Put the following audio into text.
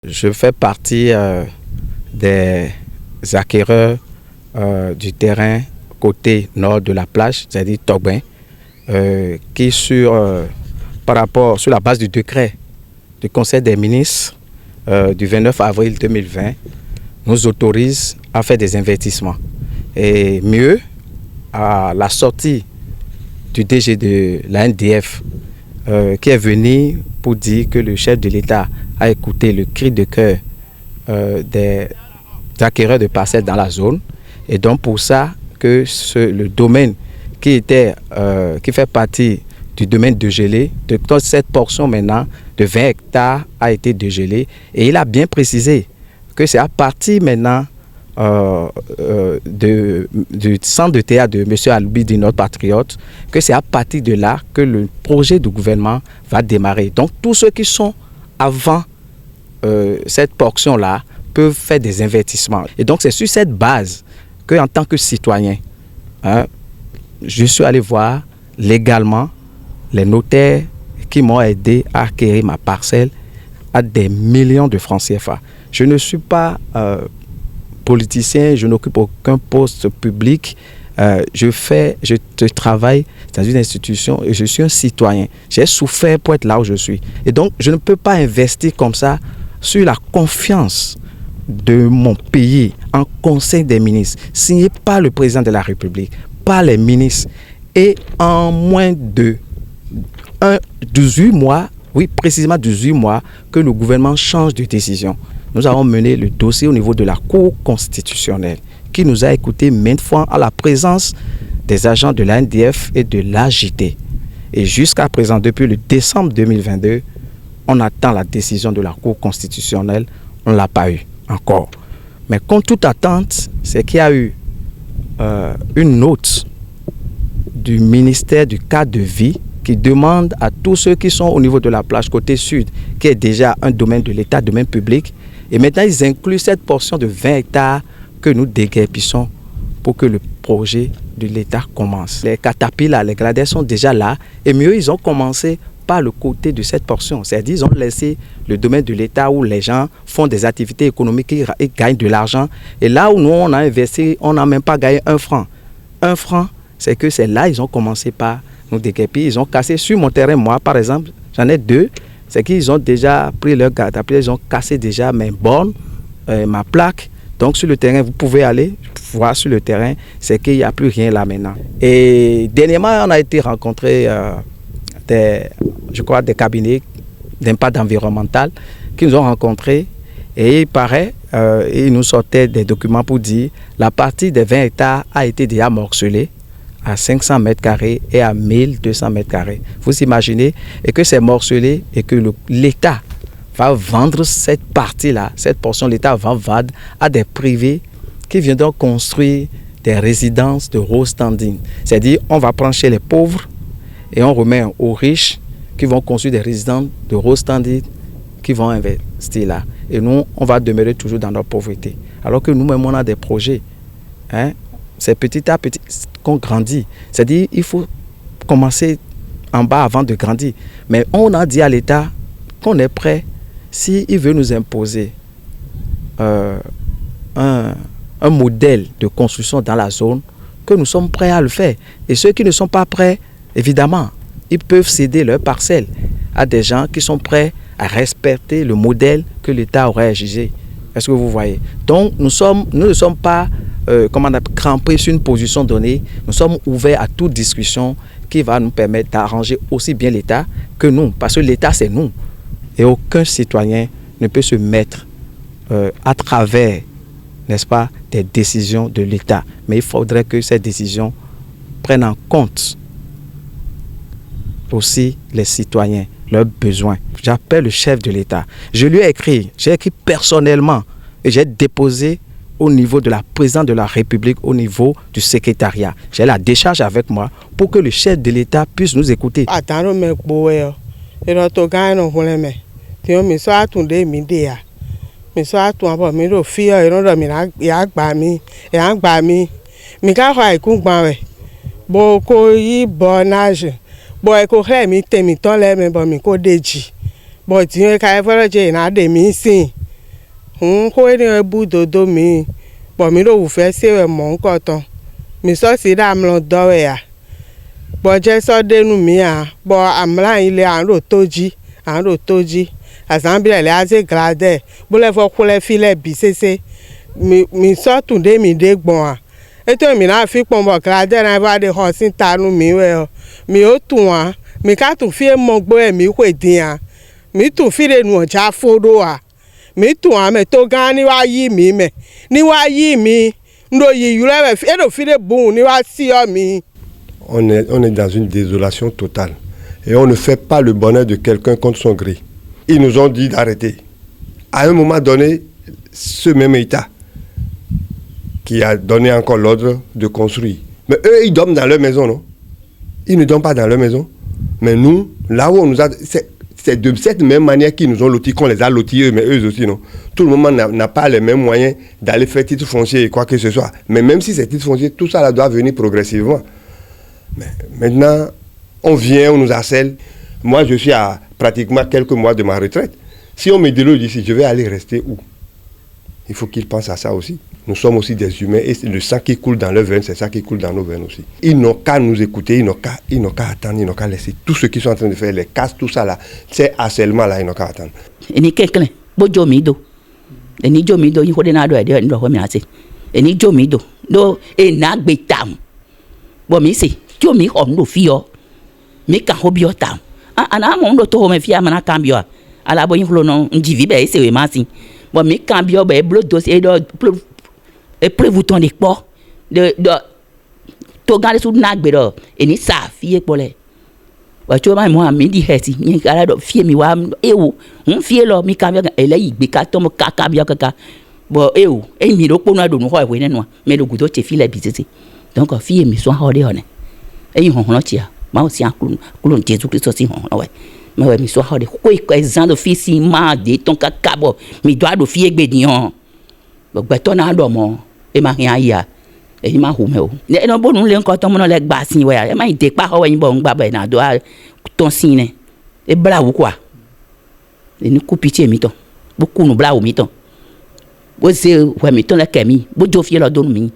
je fais partie des acquéreurs du terrain côté nord de la plage, c'est-à-dire Togbin, qui sur la base du décret du Conseil des ministres du 29 avril 2020 nous autorise à faire des investissements. Et mieux, à la sortie du DG de la NDF qui est venu pour dire que le chef de l'État a écouté le cri de cœur des acquéreurs de parcelles dans la zone. Et donc pour ça que le domaine qui fait partie du domaine dégelé, de cette portion maintenant de 20 hectares a été dégelée. Et il a bien précisé que c'est à partir maintenant du centre de théâtre de M. Aloubidi, notre patriote, que c'est à partir de là que le projet du gouvernement va démarrer. Donc tous ceux qui sont avant cette portion-là peuvent faire des investissements. Et donc c'est sur cette base qu'en tant que citoyen, je suis allé voir légalement les notaires qui m'ont aidé à acquérir ma parcelle à des millions de francs CFA. Je ne suis pas politicien, je n'occupe aucun poste public. Je travaille dans une institution et je suis un citoyen. J'ai souffert pour être là où je suis. Et donc, je ne peux pas investir comme ça sur la confiance de mon pays en Conseil des ministres, signé par le président de la République, par les ministres, et en moins de 18 mois, oui, précisément 18 mois, que le gouvernement change de décision. Nous avons mené le dossier au niveau de la Cour constitutionnelle, qui nous a écoutés maintes fois à la présence des agents de la NDF et de l'AJT. Et jusqu'à présent, depuis le décembre 2022, on attend la décision de la Cour constitutionnelle. On ne l'a pas eu encore. Mais contre toute attente, c'est qu'il y a eu une note du ministère du cadre de vie qui demande à tous ceux qui sont au niveau de la plage côté sud, qui est déjà un domaine de l'État, domaine public, et maintenant ils incluent cette portion de 20 hectares que nous déguerpissons pour que le projet de l'État commence. Les catapillars, les gradins sont déjà là, et mieux, ils ont commencé par le côté de cette portion. C'est-à-dire ils ont laissé le domaine de l'État où les gens font des activités économiques et gagnent de l'argent. Et là où nous, on a investi, on n'a même pas gagné 1 franc. 1 franc, c'est que c'est là ils ont commencé par nous déguerpir. Ils ont cassé sur mon terrain, moi par exemple, j'en ai 2. C'est qu'ils ont déjà pris leur catapillard, ils ont cassé déjà mes bornes, ma plaque. Donc sur le terrain, vous pouvez aller voir sur le terrain, c'est qu'il n'y a plus rien là maintenant. Et dernièrement, on a été rencontrer des cabinets d'impact environnemental qui nous ont rencontrés. Et il paraît, ils nous sortaient des documents pour dire la partie des 20 hectares a été déjà morcelée à 500 mètres carrés et à 1200 mètres carrés. Vous imaginez, et que c'est morcelé et que l'État va vendre cette partie-là, cette portion, l'État va vendre à des privés qui viendront construire des résidences de haut standing. C'est-à-dire, on va prendre chez les pauvres et on remet aux riches qui vont construire des résidences de haut standing qui vont investir là. Et nous, on va demeurer toujours dans notre pauvreté. Alors que nous-mêmes, on a des projets. C'est petit à petit qu'on grandit. C'est-à-dire qu'il faut commencer en bas avant de grandir. Mais on a dit à l'État qu'on est prêt, s'il veut nous imposer un modèle de construction dans la zone, que nous sommes prêts à le faire. Et ceux qui ne sont pas prêts, évidemment, ils peuvent céder leurs parcelles à des gens qui sont prêts à respecter le modèle que l'État aurait jugé. Est-ce que vous voyez? Donc, nous ne sommes pas crampés sur une position donnée. Nous sommes ouverts à toute discussion qui va nous permettre d'arranger aussi bien l'État que nous. Parce que l'État, c'est nous. Et aucun citoyen ne peut se mettre à travers, n'est-ce pas, des décisions de l'État. Mais il faudrait que ces décisions prennent en compte aussi les citoyens, leurs besoins. J'appelle le chef de l'État. Je lui ai écrit, j'ai écrit personnellement et j'ai déposé au niveau de la présidente de la République, au niveau du secrétariat. J'ai la décharge avec moi pour que le chef de l'État puisse nous écouter. Boy, ko he mi temi ton le me bo mi ko deji. But you ka evere je na de mi sin. Ko ni bu dodo mi. Bo mi lo fe se mo nko ton. Mi so si da am lo do we ya. Bo je so denu mi a. Bo amla ile an ro toji. Assemblée les assez gradé. Bo le fo ko le file bi sese. Mi so tunde mi de gbon a. E to mi na fi pon bo gradé na ba de ho sin tanu mi we. Mi o tun a. Mi ka tun fi mo gbo e mi kwe din a. Mi tun fi de nu oja fodo a. Mi tun a me to gan ni wa yi mi me. Ni wa yi mi. Ndo yi yu le e do fi de bun ni wa si o mi. On est dans une désolation totale. Et on ne fait pas le bonheur de quelqu'un contre son gré. Ils nous ont dit d'arrêter. À un moment donné, ce même État qui a donné encore l'ordre de construire. Mais eux, ils dorment dans leur maison, non? Ils ne dorment pas dans leur maison. Mais nous, là où on nous a... C'est de cette même manière qu'ils nous ont lotis, qu'on les a lotis eux, mais eux aussi, non? Tout le monde n'a pas les mêmes moyens d'aller faire titre foncier et quoi que ce soit. Mais même si c'est titre foncier, tout ça là, doit venir progressivement. Mais maintenant, on vient, on nous harcèle. Moi, je suis à pratiquement quelques mois de ma retraite. Si on me déloge ici, je vais aller rester où? Il faut qu'ils pensent à ça aussi. Nous sommes aussi des humains et le sang qui coule dans leurs veines, c'est ça qui coule dans nos veines aussi. Ils n'ont qu'à nous écouter, ils n'ont qu'à attendre, ils n'ont qu'à laisser tout ce qu'ils sont en train de faire, les casses, tout ça là, c'est harcèlement là, ils n'ont qu'à attendre. Ni quelqu'un, bojo mido. Ni jo mido, il faut des nado et des ndo ho mi ase. Ni jo mido, do e na gbe tam. Bo mi se, jo mi ho ndo fio. Mi ka ho bio tam. Ana mo ndo to ho me fia mana cambio. Ala bo yin flo no njivi be se we masin. Bo mi cambio be blo dossier do et prévouton de quoi de to gale sou na gbe do e ni sa fie pole wa cho ma mo mi di hesi ni kala do fie mi wa ewu fie lo mi cambio e le igbe ka to mo ka cambio kaka bo ewu e mi ro ponu ado no ho e no me do gudo che file bi tete donc fie mi so ha de one e yin hon no chia ma o si an kulun Jésus Christ si hon no we me we mi so ha de ko exemple fils ma de ton kaka bo mi do ado fie gbe dion bo gbe to na do mo e ma hin aya e ma hu me o ne no bonu le nko to mo no le gba sin we e ma de pa ho yin bo ngba ba na do ton sin ne e bra wu kwa e ni ku pitié mi ton bo ku nu bra wu mi ton bo se we mi ton le kemi bo jo fie lo do mi